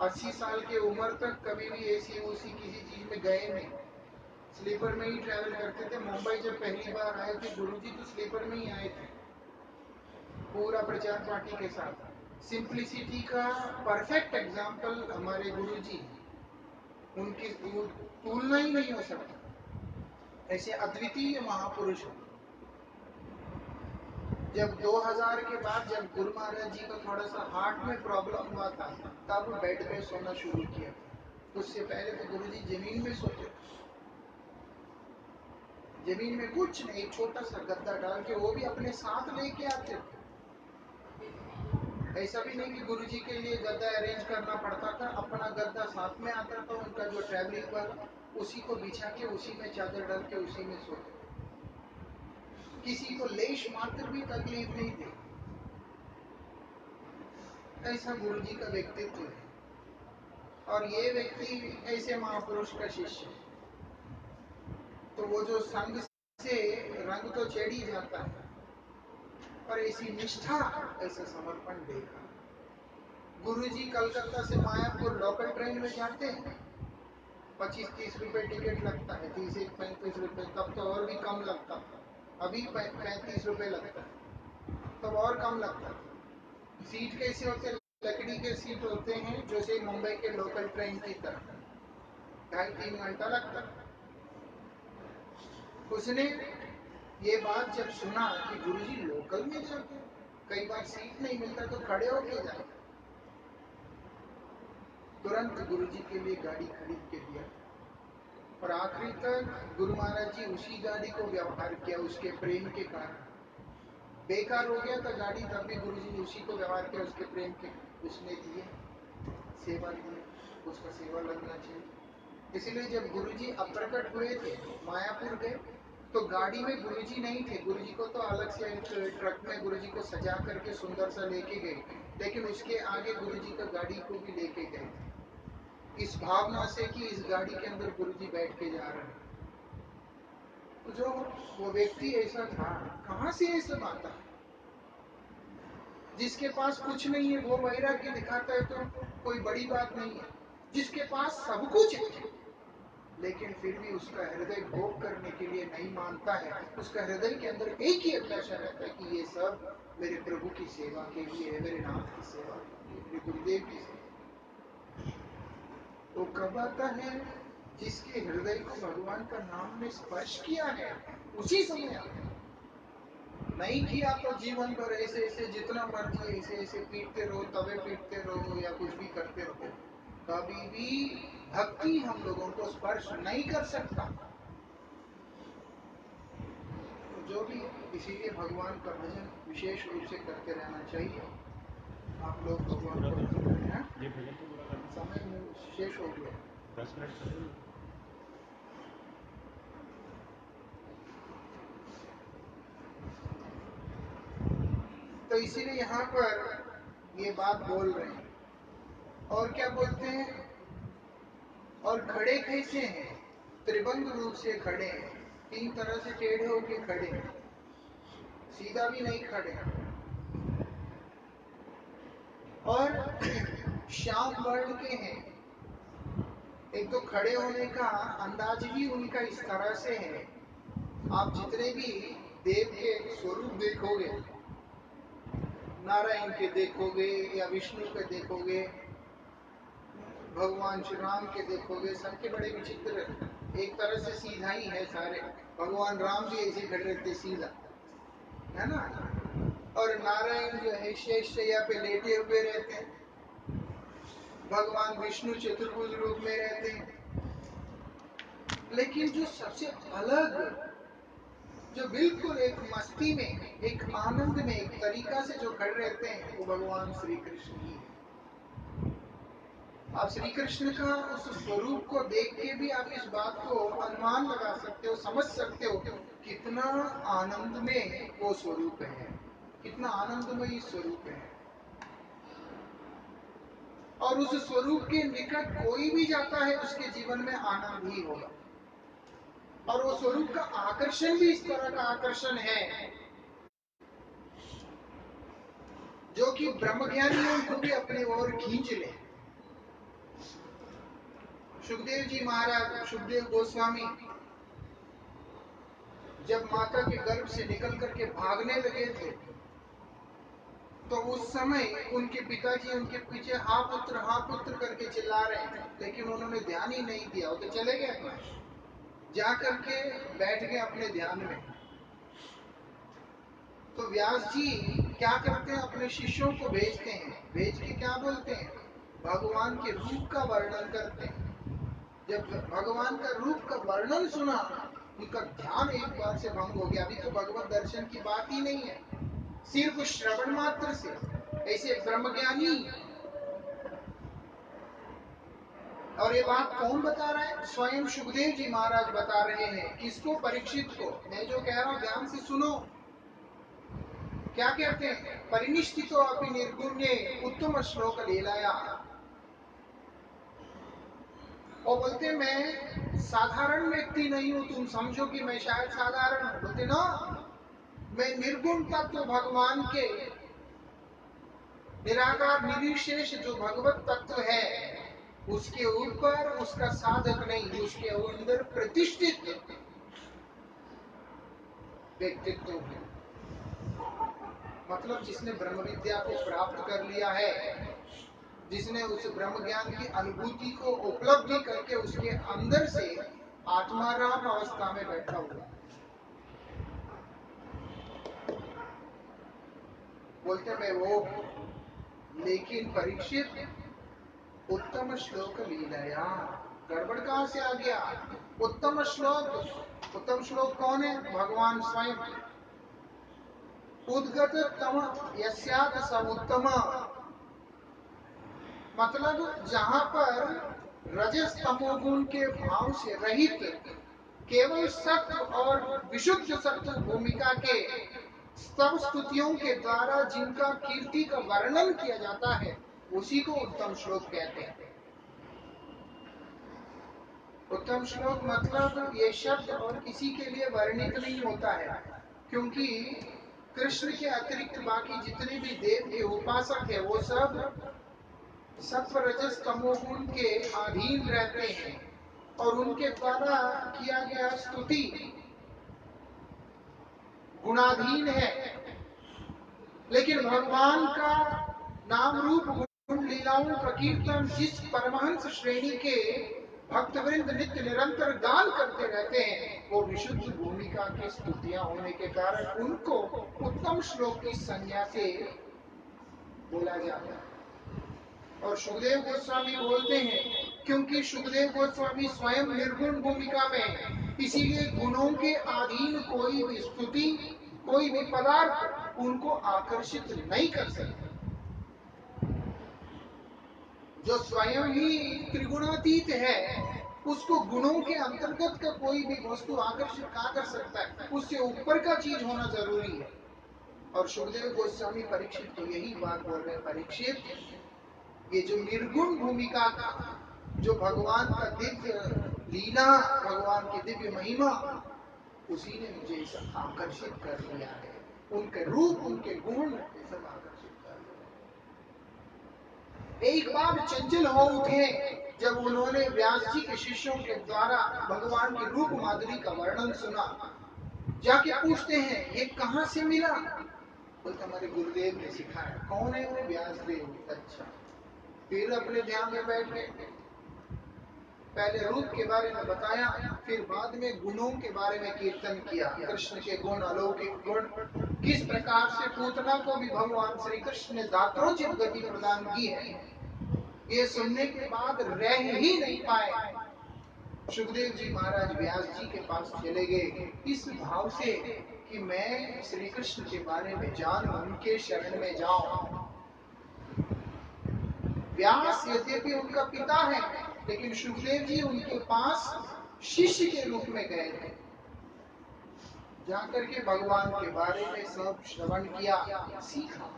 80 साल की उम्र तक कभी भी एसी उसी किसी चीज में गए नहीं, स्लीपर में ही ट्रैवल करते थे। मुंबई जब पहली बार आए थे गुरुजी तो स्लीपर में ही आए थे, पूरा प्रचार पार्टी के साथ। सिंप्लिसिटी का परफेक्ट एग्जाम्पल हमारे गुरुजी, उनकी तुलना ही नहीं हो सकती। ऐसे अद्वितीय महापुरुष। जब 2000 के बाद, जब गुरु महाराज जी को थोड़ा सा हार्ट में प्रॉब्लम हुआ था, तब बेड पे सोना शुरू किया। उससे पहले तो गुरुजी जमीन में सोते थे, जमीन में कुछ नहीं, एक छोटा सा गद्दा डाल के, वो भी अपने साथ लेके आते थे। ऐसा भी नहीं कि गुरुजी के लिए गद्दा अरेंज करना पड़ता था, अपना गद्दा साथ में आता था, उनका जो ट्रैवलिंग वाला, उसी को बिछा के उसी में चादर डाल के उसी में सोते। किसी को लेश मात्र भी तकलीफ नहीं दी। ऐसा गुरुजी का व्यक्तित्व है। और ये व्यक्ति ऐसे महापुरुष का शिष्य है, तो वो जो संग से रंग तो चढ़ ही जाता है, और ऐसी निष्ठा, ऐसा समर्पण देखा। गुरुजी कलकत्ता से मायापुर लोकल ट्रेन में जाते हैं, 25-30 रुपए टिकट लगता है, 30-35 रुपए, तब तो और भी कम लगता था, अभी 35 रुपए लगता है, तब और कम लगता था। सीट कैसे होते? लकड़ी के सीट होते हैं, जैसे मुंबई के लोकल ट्रेन की तरह, 2.5-3 घंटा लगता। उसने ये बात जब सुना कि गुरुजी लोकल में जाते, कई बार सीट नहीं मिलता तो खड़े होके जाते, तुरंत गुरुजी के लिए गाड़ी खरीद के दिया। और आखिरी तक गुरु महाराज जी उसी गाड़ी को व्यवहार किया उसके प्रेम के कारण। बेकार हो गया था गाड़ी, तब भी गुरु जी ने उसी को व्यवहार किया उसके प्रेम के। उसने दिए, सेवा दी, उसका सेवा लगना चाहिए। इसलिए जब गुरु जी अप्रकट हुए थे, मायापुर गए, तो गाड़ी में गुरु जी नहीं थे। गुरु जी को तो अलग से एक ट्रक में गुरु जी को सजा करके सुंदर सा लेके गए, लेकिन उसके आगे गुरु जी का गाड़ी को भी लेके गए थे, इस भावना से कि इस गाड़ी के अंदर गुरु जी बैठ के जा रहे हैं। तो जो वो व्यक्ति ऐसा था, कहां से ये सब आता है? जिसके पास कुछ नहीं है वो वैराग्य दिखाता है तो कोई बड़ी बात नहीं है। जिसके पास सब कुछ है लेकिन फिर भी उसका हृदय भोग करने के लिए नहीं मानता है, उसका हृदय के अंदर एक ही अभिलाषा रहता है कि ये सब मेरे प्रभु की सेवा के लिए है, मेरे नाथ की सेवा के लिए, मेरे गुरुदेव की सेवा। तो कब आता है? जिसके हृदय को भगवान का नाम ने स्पर्श किया है उसी समय आता है। नहीं किया तो जीवन भर ऐसे ऐसे जितना मर्जी ऐसे ऐसे पीटते रहो, तवे पीटते रहो या कुछ भी करते रहो, कभी भी भक्ति हम लोगों को स्पर्श नहीं कर सकता। तो जो भी, इसीलिए भगवान का भजन विशेष रूप से करते रहना चाहिए। आप लोग भगवान को भजन करें। ये भजन तो पूरा करना समय शेष हो गया। 10 मिनट चलेगा। तो इसीलिए यहाँ पर ये बात बोल रहे हैं। और क्या बोलते हैं? और खड़े कैसे हैं? त्रिभंग रूप से खड़े हैं, 3 तरह से टेढ़े होके खड़े हैं, सीधा भी नहीं खड़े। और श्याम वर्ण के हैं। एक तो खड़े होने का अंदाज भी उनका इस तरह से है, आप जितने भी देव के स्वरूप देखोगे, नारायण के देखोगे या विष्णु के देखोगे, भगवान श्री राम के देखोगे, सबके बड़े विचित्र, एक तरह से सीधा ही है सारे। भगवान राम भी ऐसे खड़े रहते सीधा, है ना। और नारायण जो है शेष शैया पे लेटे हुए रहते हैं, भगवान विष्णु चतुर्भुज रूप में रहते हैं। लेकिन जो सबसे अलग, जो बिल्कुल एक मस्ती में, एक आनंद में, एक तरीका से जो खड़े रहते हैं, वो भगवान श्री कृष्ण ही है। आप श्री कृष्ण का उस स्वरूप को देख के भी आप इस बात को अनुमान लगा सकते हो, समझ सकते हो कितना आनंद में वो स्वरूप है, कितना आनंदमय स्वरूप है। और उस स्वरूप के निकट कोई भी जाता है उसके जीवन में आनंद ही होगा। और वो स्वरूप का आकर्षण भी इस तरह का आकर्षण है जो कि ब्रह्मज्ञानियों को भी अपने ओर खींच ले। सुखदेव जी महाराज, सुखदेव गोस्वामी जब माता के गर्भ से निकल करके भागने लगे थे, तो उस समय उनके पिताजी उनके पीछे हा पुत्र करके चिल्ला रहे हैं, लेकिन उन्होंने ध्यान ही नहीं दिया। वो तो चले गए अपना, जा करके बैठ गए अपने ध्यान में। तो व्यास जी क्या करते हैं? अपने शिष्यों को भेजते हैं, भेज के क्या बोलते हैं? भगवान के रूप का वर्णन करते हैं। जब भगवान का रूप का वर्णन सुना, उनका ध्यान एक बार से भंग हो गया। अभी तो भगवत दर्शन की बात ही नहीं है, सिर्फ श्रवण मात्र से ऐसे ब्रह्मज्ञानी। और ये बात कौन बता रहा है? स्वयं सुखदेव जी महाराज बता रहे हैं। किसको? परीक्षित को। मैं जो कह रहा हूं ध्यान से सुनो। क्या कहते हैं? परिनिष्ठितो अपि निर्गुण्ये उत्तम श्लोक लीलाया। और बोलते मैं साधारण व्यक्ति नहीं हूं, तुम समझो कि मैं शायद साधारण हूं। बोलते ना, मैं निर्गुण तत्व भगवान के, निराकार निर्विशेष जो भगवत तत्व है, उसके ऊपर उसका साधक नहीं, उसके अंदर प्रतिष्ठित व्यक्तित्व है। मतलब जिसने ब्रह्म विद्या को प्राप्त कर लिया है, जिसने उस ब्रह्म ज्ञान की अनुभूति को उपलब्धि करके उसके अंदर से आत्माराम अवस्था में बैठा हुआ। बोलते मैं वो, लेकिन परीक्षित उत्तम श्लोक लीलाया। गड़बड़ कहां से आ गया? उत्तम श्लोक कौन है? भगवान स्वयं। उद्गत तम यस्यात् स उत्तम, मतलब जहां पर रजस तमोगुण के भाव से रहित केवल सत्य और विशुद्ध सत्य भूमिका के सब स्तुतियों के द्वारा जिनका कीर्ति का वर्णन किया जाता है उसी को उत्तम श्लोक कहते हैं। उत्तम श्लोक मतलब ये शब्द और किसी के लिए वर्णित नहीं होता है, क्योंकि कृष्ण के अतिरिक्त बाकी जितने भी देव के उपासक है वो सब सत्व रजस तमोगुण के अधीन रहते हैं और उनके द्वारा किया गया स्तुति गुणाधीन है। लेकिन भगवान का नाम रूप गुण लीलाओं का कीर्तन जिस परमहंस श्रेणी के भक्तवृंद नित्य निरंतर गान करते रहते हैं वो विशुद्ध भूमिका की स्तुतियां होने के कारण उनको उत्तम श्लोक की संज्ञा से बोला जाता है। और सुखदेव गोस्वामी बोलते हैं क्योंकि सुखदेव गोस्वामी स्वयं निर्गुण भूमिका में है, इसीलिए गुणों के अधीन कोई भी स्तुति कोई भी पदार्थ उनको आकर्षित नहीं कर सकता। जो स्वयं ही त्रिगुणातीत है उसको गुणों के अंतर्गत का कोई भी वस्तु आकर्षित कहाँ कर सकता है? उससे ऊपर का चीज होना जरूरी है। और सुखदेव गोस्वामी परीक्षित को यही बात बोल रहे हैं, परीक्षित ये जो निर्गुण भूमिका का जो भगवान का दिव्य लीला भगवान की दिव्य महिमा उसी ने मुझे सब आकर्षित कर लिया है। उनके रूप उनके गुण सब आकर्षित कर लिया। एक बार चंचल हो उठे जब उन्होंने व्यास जी के शिष्यों के द्वारा भगवान की रूप माधुरी का वर्णन सुना, जाके पूछते हैं ये कहाँ से मिला? बोलते हमारे गुरुदेव ने सिखाया। कौन है वो? व्यास देव। अच्छा। फिर अपने ध्यान में बैठ गए। पहले रूप के बारे में बताया, फिर बाद में गुणों के बारे में कीर्तन किया। कृष्ण के गुण, अलौकिक गुण, किस प्रकार से पूतना को भी भगवान श्री कृष्ण ने दात्रोचित गति प्रदान की है, ये सुनने के बाद रह ही नहीं पाए। सुखदेव जी महाराज व्यास जी के पास चले गए इस भाव से कि मैं श्री कृष्ण के बारे में जानूं, उनके शरण में जाऊं। व्यास यद्यपि उनका पिता है लेकिन सुखदेव जी उनके पास शिष्य के रूप में गए थे। जाकर के भगवान के बारे में सब श्रवण किया, सीखा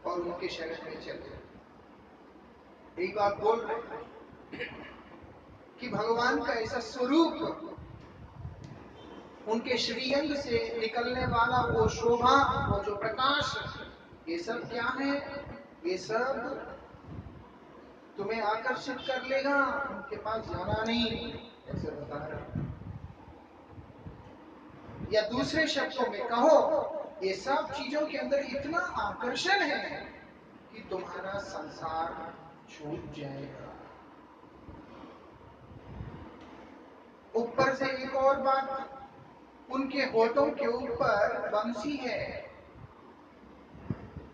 और उनके शरण में चले। एक बात बोल रहे कि भगवान का ऐसा स्वरूप, उनके श्रीअंग से निकलने वाला वो शोभा, वो जो प्रकाश, ये सब क्या है? ये सब तुम्हें आकर्षित कर लेगा, उनके पास जाना नहीं, ऐसे बता रहे। या दूसरे शब्दों में कहो, ये सब चीजों के अंदर इतना आकर्षण है कि तुम्हारा संसार छूट जाएगा। ऊपर से एक और बात, उनके होठों के ऊपर बंसी है,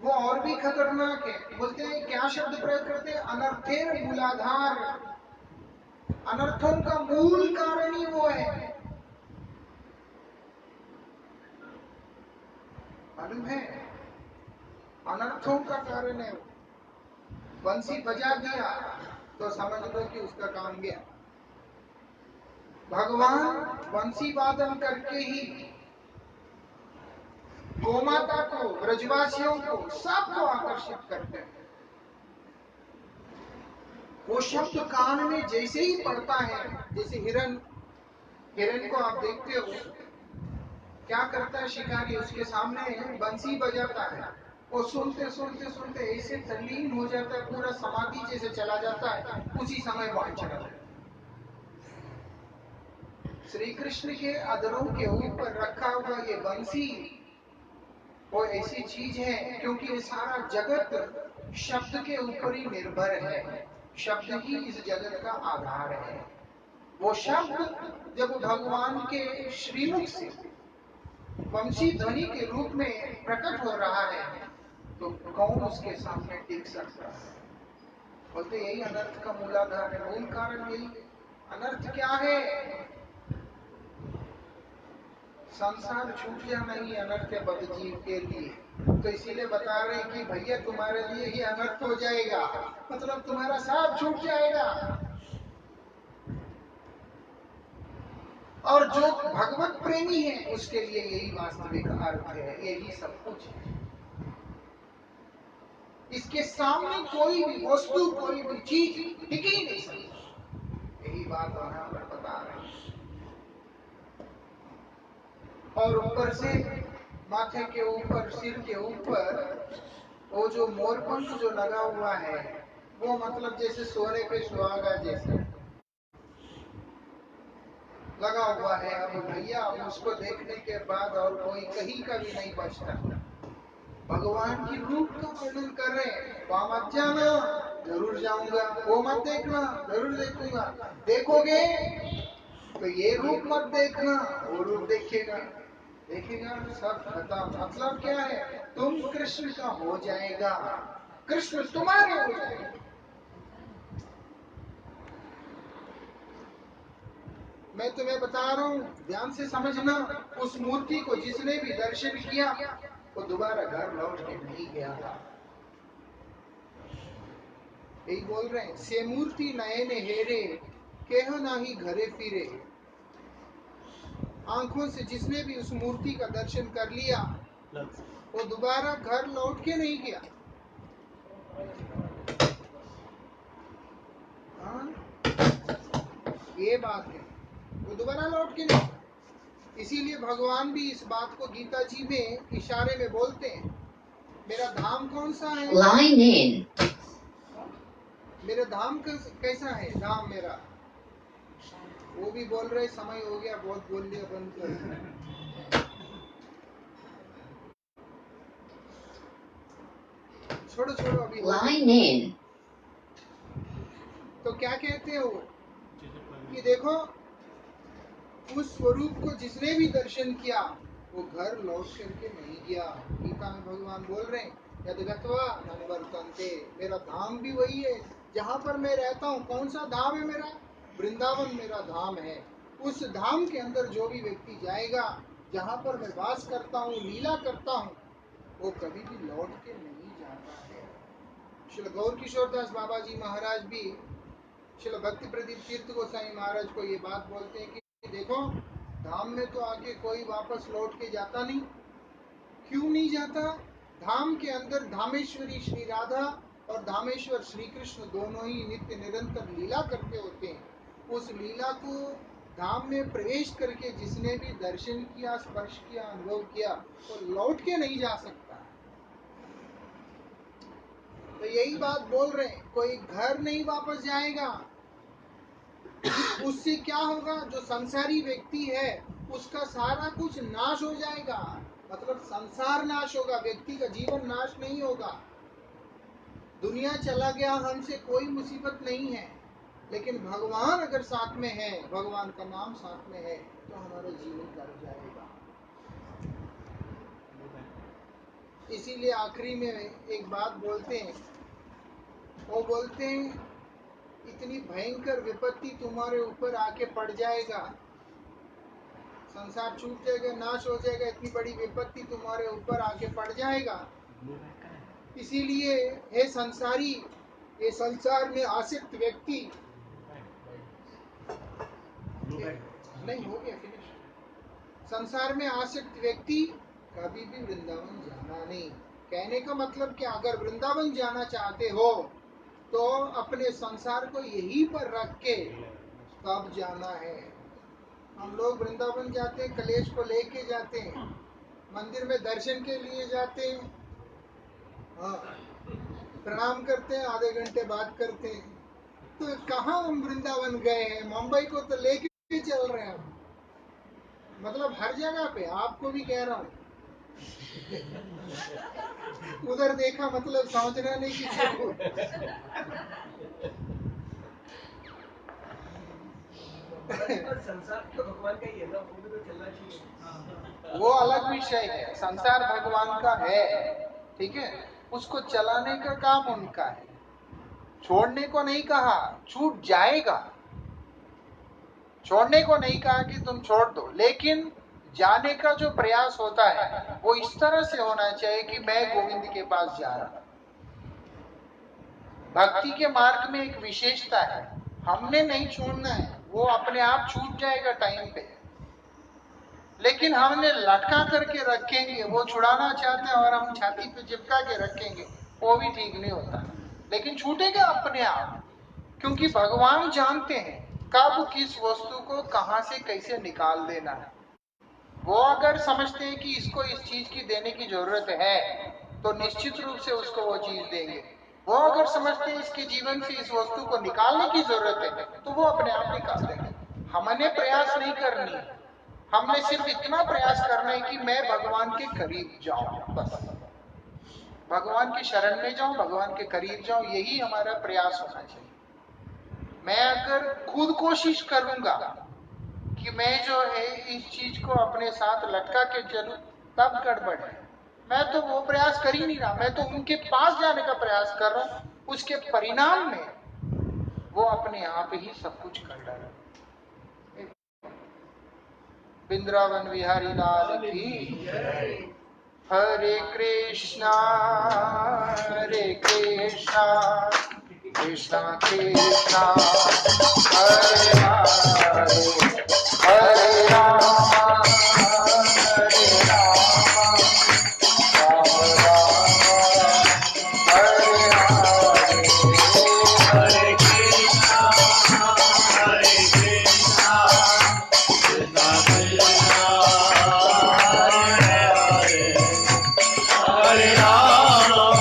वो और भी खतरनाक है। बोलते हैं क्या शब्द प्रयोग करते हैं? अनर्थेर मूलाधार, अनर्थों का मूल कारण ही वो है। मालूम है? अनर्थों का कारण है। बंसी बजा दिया तो समझ लो कि उसका काम गया। भगवान बंसी वादन करके ही गोमाता को, ब्रजवासियों को, सबको आकर्षित करते हैं। वो शब्द कान में जैसे ही पड़ता है, जैसे हिरन को आप देखते हो क्या करता है शिकारी, उसके सामने बंसी बजाता है, वो सुनते सुनते सुनते ऐसे तल्लीन हो जाता है, पूरा समाधि जैसे चला जाता है, उसी समय वहां चला जाता है। श्री कृष्ण के अधरों के ऊपर रखा हुआ ये बंसी वो ऐसी चीज है, क्योंकि ये सारा जगत शब्द के ऊपर ही निर्भर है। शब्द ही इस जगत का आधार है। वो शब्द जब भगवान के श्रीमुख से वंशी ध्वनि के रूप में प्रकट हो रहा है तो कौन उसके सामने टिक सकता है? बोलते यही अनर्थ का मूलाधार है, मूल कारण यही। अनर्थ क्या है? संसार छूट जाना ही अनर्थ है बदजीव के लिए। तो इसीलिए बता रहे हैं कि भैया तुम्हारे लिए ही अनर्थ हो जाएगा, मतलब तुम्हारा सब छूट जाएगा। और जो भगवत प्रेमी है उसके लिए यही वास्तविक अर्थ है, यही सब कुछ है। इसके सामने कोई भी वस्तु, कोई भी चीज टिक ही नहीं सकती। यही बात वहां पर बता रहे हैं। और ऊपर से माथे के ऊपर, सिर के ऊपर वो जो मोरपंख जो लगा हुआ है, वो मतलब जैसे सोने पे सुहागा जैसा लगा हुआ है। अब भैया अब उसको देखने के बाद और कोई कहीं का भी नहीं बचता। भगवान की रूप का वर्णन कर रहे हैं। वहां मत जाना, जरूर जाऊंगा। वो मत देखना, जरूर देखूंगा। देखोगे तो ये रूप मत देखना, वो रूप देखेगा, देखेगा सब खत्म। मतलब क्या है, तुम कृष्ण का हो जाएगा, कृष्ण तुम्हारे हो जाएगा। मैं तुम्हें बता रहा हूं, ध्यान से समझना। उस मूर्ति को जिसने भी दर्शन किया वो दोबारा घर लौट के नहीं गया था। यही बोल रहे हैं, से मूर्ति नयन हेरे केह नाही घरे फिरे। आंखों से जिसने भी उस मूर्ति का दर्शन कर लिया वो दोबारा घर लौट के नहीं गया। हाँ, ये बात है, वो दोबारा लौट के नहीं। इसीलिए भगवान भी इस बात को गीता जी में इशारे में बोलते हैं। मेरा धाम कौन सा है? Line in. मेरा धाम कैसा है? धाम मेरा, वो भी बोल रहे समय हो गया, बहुत बोल लिया, बंद कर। छोड़ो छोड़ो अभी। Line in. तो क्या कहते हो कि देखो उस स्वरूप को जिसने भी दर्शन किया वो घर लौट करके नहीं गया। गीता में भगवान बोल रहे हैं, यद गत्वा नवर्तन्ते। मेरा धाम भी वही है जहाँ पर मैं रहता हूँ। कौन सा धाम है मेरा? वृंदावन मेरा धाम है। उस धाम के अंदर जो भी व्यक्ति जाएगा, जहाँ पर मैं वास करता हूँ, लीला करता हूँ, वो कभी भी लौट के नहीं जाता है। श्री गौर किशोर दास बाबा जी महाराज भी श्री भक्ति प्रदीप तीर्थ गोसाई महाराज को ये बात बोलते हैं कि देखो, धाम में तो आके कोई वापस लौट के जाता नहीं। क्यों नहीं जाता? धाम के अंदर धामेश्वरी श्री राधा और धामेश्वर श्री कृष्ण दोनों ही नित्य निरंतर लीला करते होते हैं। उस लीला को धाम में प्रवेश करके जिसने भी दर्शन किया, स्पर्श किया, अनुभव किया, वो लौट के नहीं जा सकता। तो यही बात बोल रहे हैं, कोई घर नहीं वापस जाएगा। उससे क्या होगा? जो संसारी व्यक्ति है उसका सारा कुछ नाश हो जाएगा। मतलब संसार नाश होगा, व्यक्ति का जीवन नाश नहीं होगा। दुनिया चला गया, हमसे कोई मुसीबत नहीं है, लेकिन भगवान अगर साथ में है, भगवान का नाम साथ में है, तो हमारा जीवन कर जाएगा। इसीलिए आखिरी में एक बात बोलते हैं, वो बोलते हैं इतनी भयंकर विपत्ति तुम्हारे ऊपर आके पड़ जाएगा, संसार छूट जाएगा, नाश हो जाएगा, इतनी बड़ी विपत्ति तुम्हारे ऊपर आके पड़ जाएगा। इसीलिए हे संसारी, ये संसार में आसक्त व्यक्ति नहीं हो गया फिनिश। संसार में आसक्त व्यक्ति कभी भी वृंदावन जाना नहीं। कहने का मतलब कि अगर वृंदावन जाना चाहते हो तो अपने संसार को यहीं पर रख के तब जाना है। हम लोग वृंदावन जाते हैं, कलेश को लेके जाते हैं, मंदिर में दर्शन के लिए जाते हैं, हाँ, प्रणाम करते हैं, आधे घंटे बात करते हैं। तो कहाँ हम वृंदावन गए हैं? मुंबई को तो लेके चल रहे हैं हम, मतलब हर जगह पे। आपको भी कह रहा हूँ, उधर देखा मतलब समझना नहीं कि संसार तो भगवान का ही है ना, वो भी तो चलना चाहिए। वो अलग विषय है। संसार भगवान का है, ठीक है, उसको चलाने का काम उनका है। छोड़ने को नहीं कहा, छूट जाएगा। छोड़ने को नहीं कहा कि तुम छोड़ दो, लेकिन जाने का जो प्रयास होता है वो इस तरह से होना चाहिए कि मैं गोविंद के पास जा रहा हूं। भक्ति के मार्ग में एक विशेषता है, हमने नहीं छोड़ना है, वो अपने आप छूट जाएगा टाइम पे, लेकिन हमने लटका करके रखेंगे, वो छुड़ाना चाहते हैं और हम छाती पे चिपका के रखेंगे, वो भी ठीक नहीं होता। लेकिन छूटेगा अपने आप, क्योंकि भगवान जानते हैं कब किस वस्तु को कहां से कैसे निकाल देना है। वो अगर समझते हैं कि इसको इस चीज की देने की जरूरत है तो निश्चित रूप से उसको वो चीज देंगे। वो अगर समझते हैं इसके जीवन से इस वस्तु को निकालने की जरूरत है तो वो अपने आप निकाल देंगे। हमने प्रयास नहीं करनी, हमने सिर्फ इतना प्रयास करना है कि मैं भगवान के करीब जाऊं, बस भगवान की शरण में जाऊं, भगवान के करीब जाऊं, यही हमारा प्रयास होना चाहिए। मैं अगर खुद कोशिश करूंगा कि मैं जो है इस चीज को अपने साथ लटका के चलूं, तब गड़बड़ है। मैं तो वो प्रयास कर ही नहीं रहा, मैं तो उनके पास जाने का प्रयास कर रहा हूं। उसके परिणाम में वो अपने आप ही सब कुछ कर रहा है। वृंदावन बिहारी लाल की हरे कृष्णा कृष्णा कृष्णा हरे हरे हरे राम हरे राम राम राम हरे हरे हरे कृष्णा कृष्णा कृष्णा हरे हरे हरे राम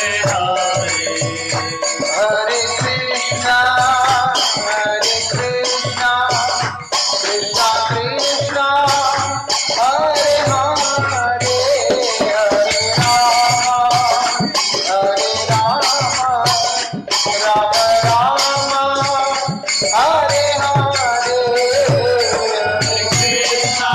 हरे हरे हरे कृष्णा कृष्णा कृष्णा हरे हरे हरे राम राम राम हरे हरे कृष्णा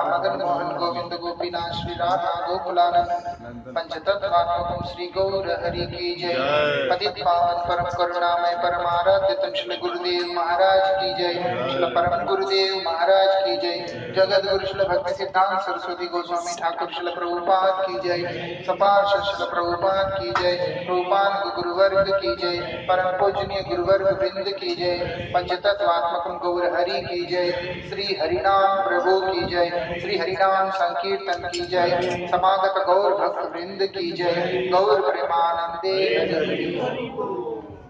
मदन मोहन गोविंद गोपीनाथ श्री राधा गोकुलानंद पंचतत्वात्मकम श्री गौर हरि की जय। पतित पावन परम करुणामय परमाराध्य तम श्री गुरुदेव महाराज की जय। श्री परम गुरुदेव महाराज की जय। जगत गुरु श्री भक्ति सिद्धांत सरस्वती गोस्वामी ठाकुर श्री प्रभुपाद की जय। सपार्षद श्री प्रभुपाद की जय। रूपान गुरुवर्ग की जय। परम पूजनीय गुरुवर्ग वृंद की जय। पंचतत्वात्मकम गौर हरि की जय। श्री हरिनाम प्रभु की जय। श्री हरिनाम संकीर्तन की जय। समागत गौर भक्त वृंद की जय। गौर प्रेमानंदे हरि।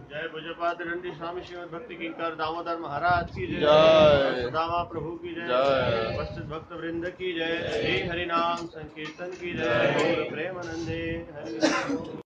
जय भुजपाद रंडी स्वामी श्रीमद भक्ति किंकर दामोदर महाराज की जय। सुदामा प्रभु की जय। उपस्थित भक्त वृंद की जय। श्री हरिनाम संकीर्तन की जय। गौर प्रेमानंदे हरि।